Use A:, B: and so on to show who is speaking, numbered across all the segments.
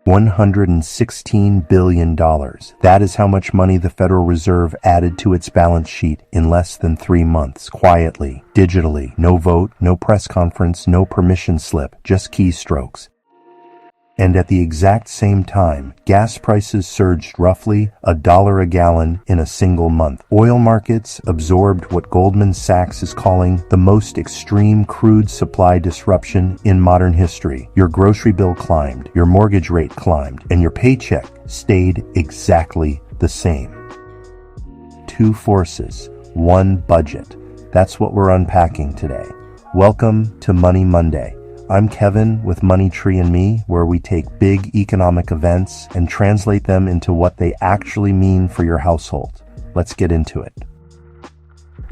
A: $116 billion. That is how much money the Federal Reserve added to its balance sheet in less than 3 months, quietly, digitally, no vote, no press conference, no permission slip, just keystrokes. And at the exact same time, gas prices surged roughly $1 a gallon in a single month. Oil markets absorbed what Goldman Sachs is calling the most extreme crude supply disruption in modern history. Your grocery bill climbed, your mortgage rate climbed, and your paycheck stayed exactly the same. 2 forces, 1 budget. That's what we're unpacking today. Welcome to Money Monday. I'm Kevin with moneytreeandme, where we take big economic events and translate them into what they actually mean for your household. Let's get into it.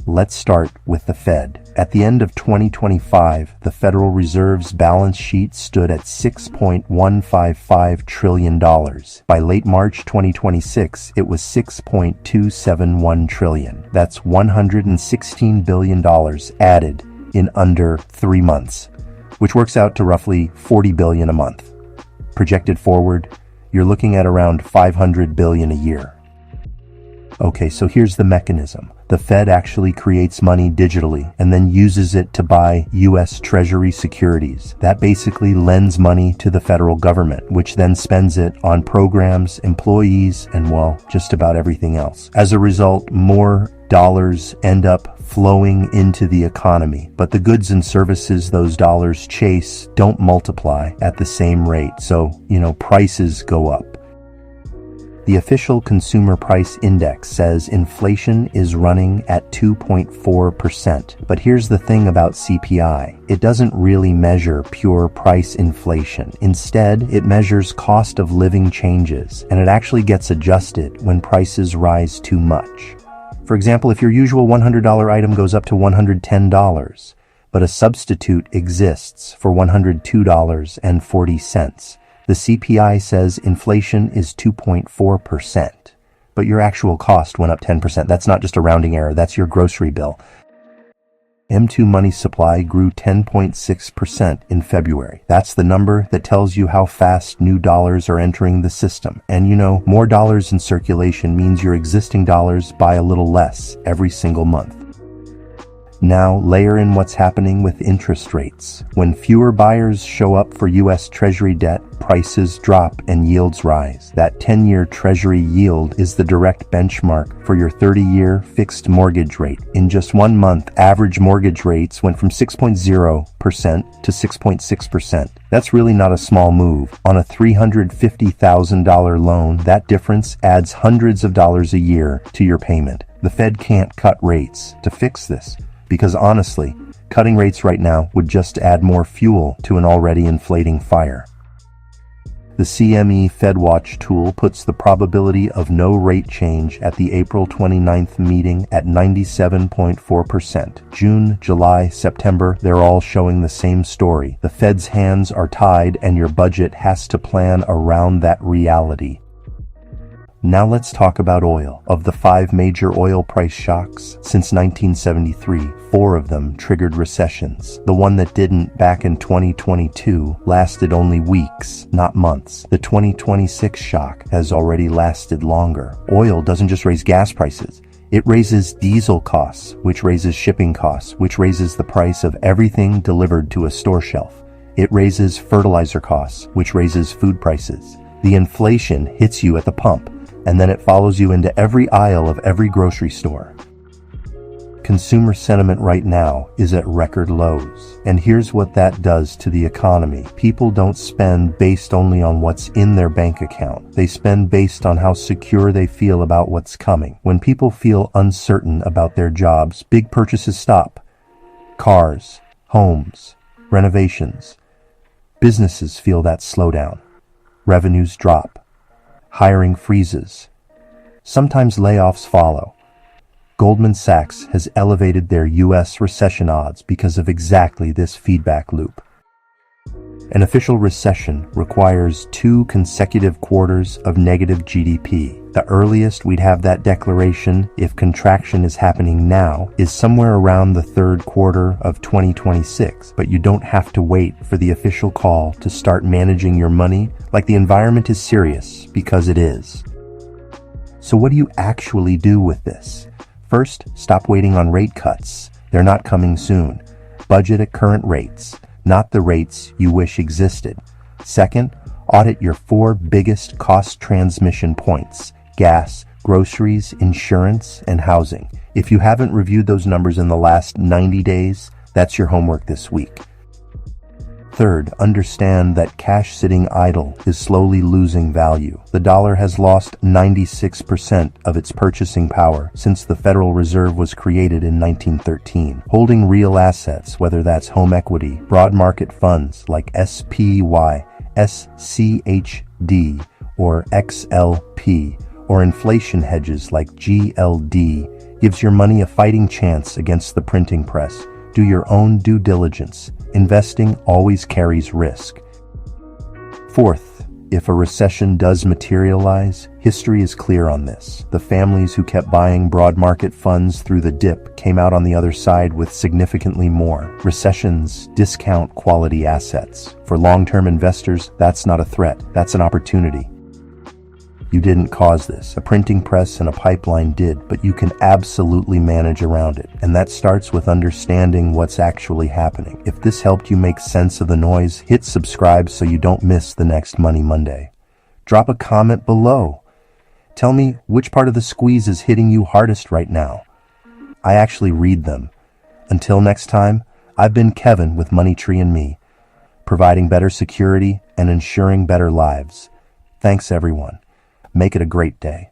A: Let's start with the Fed. At the end of 2025, the Federal Reserve's balance sheet stood at $6.155 trillion. By late March 2026, it was $6.271 trillion. That's $116 billion added in under 3 months, which works out to roughly $40 billion a month. Projected forward, you're looking at around $500 billion a year. Okay, so here's the mechanism. The Fed actually creates money digitally and then uses it to buy U.S. Treasury securities. That basically lends money to the federal government, which then spends it on programs, employees, and, well, just about everything else. As a result, more dollars end up flowing into the economy, but the goods and services those dollars chase don't multiply at the same rate, so, prices go up. The official Consumer Price Index says inflation is running at 2.4%. But here's the thing about CPI. It doesn't really measure pure price inflation. Instead, it measures cost of living changes, and it actually gets adjusted when prices rise too much. For example, if your usual $100 item goes up to $110, but a substitute exists for $102.40, the CPI says inflation is 2.4%, but your actual cost went up 10%. That's not just a rounding error, that's your grocery bill. M2 money supply grew 10.6% in February. That's the number that tells you how fast new dollars are entering the system. And more dollars in circulation means your existing dollars buy a little less every single month. Now layer in what's happening with interest rates. When fewer buyers show up for U.S. Treasury debt, prices drop and yields rise. That 10-year Treasury yield is the direct benchmark for your 30-year fixed mortgage rate. In just 1 month, average mortgage rates went from 6.0% to 6.6%. That's really not a small move. On a $350,000 loan, that difference adds hundreds of dollars a year to your payment. The Fed can't cut rates to fix this, because honestly, cutting rates right now would just add more fuel to an already inflating fire. The CME FedWatch tool puts the probability of no rate change at the April 29th meeting at 97.4%. June, July, September, they're all showing the same story. The Fed's hands are tied and your budget has to plan around that reality. Now let's talk about oil. Of the 5 major oil price shocks since 1973, 4 of them triggered recessions. The one that didn't, back in 2022, lasted only weeks, not months. The 2026 shock has already lasted longer. Oil doesn't just raise gas prices. It raises diesel costs, which raises shipping costs, which raises the price of everything delivered to a store shelf. It raises fertilizer costs, which raises food prices. The inflation hits you at the pump, and then it follows you into every aisle of every grocery store. Consumer sentiment right now is at record lows. And here's what that does to the economy. People don't spend based only on what's in their bank account. They spend based on how secure they feel about what's coming. When people feel uncertain about their jobs, big purchases stop. Cars, homes, renovations. Businesses feel that slowdown. Revenues drop. Hiring freezes. Sometimes layoffs follow. Goldman Sachs has elevated their U.S. recession odds because of exactly this feedback loop. An official recession requires 2 consecutive quarters of negative GDP. The earliest we'd have that declaration, if contraction is happening now, is somewhere around the third quarter of 2026. But you don't have to wait for the official call to start managing your money like the environment is serious, because it is. So what do you actually do with this? First, stop waiting on rate cuts. They're not coming soon. Budget at current rates, not the rates you wish existed. Second, audit your 4 biggest cost transmission points: gas, groceries, insurance, and housing. If you haven't reviewed those numbers in the last 90 days, that's your homework this week. Third, understand that cash sitting idle is slowly losing value. The dollar has lost 96% of its purchasing power since the Federal Reserve was created in 1913. Holding real assets, whether that's home equity, broad market funds like SPY, SCHD, or XLP, or inflation hedges like GLD, gives your money a fighting chance against the printing press. Do your own due diligence. Investing always carries risk. Fourth, if a recession does materialize, history is clear on this. The families who kept buying broad market funds through the dip came out on the other side with significantly more. Recessions discount quality assets. For long-term investors, that's not a threat, that's an opportunity. You didn't cause this. A printing press and a pipeline did, but you can absolutely manage around it. And that starts with understanding what's actually happening. If this helped you make sense of the noise, hit subscribe so you don't miss the next Money Monday. Drop a comment below. Tell me which part of the squeeze is hitting you hardest right now. I actually read them. Until next time, I've been Kevin with moneytreeandme, providing better security and ensuring better lives. Thanks everyone. Make it a great day.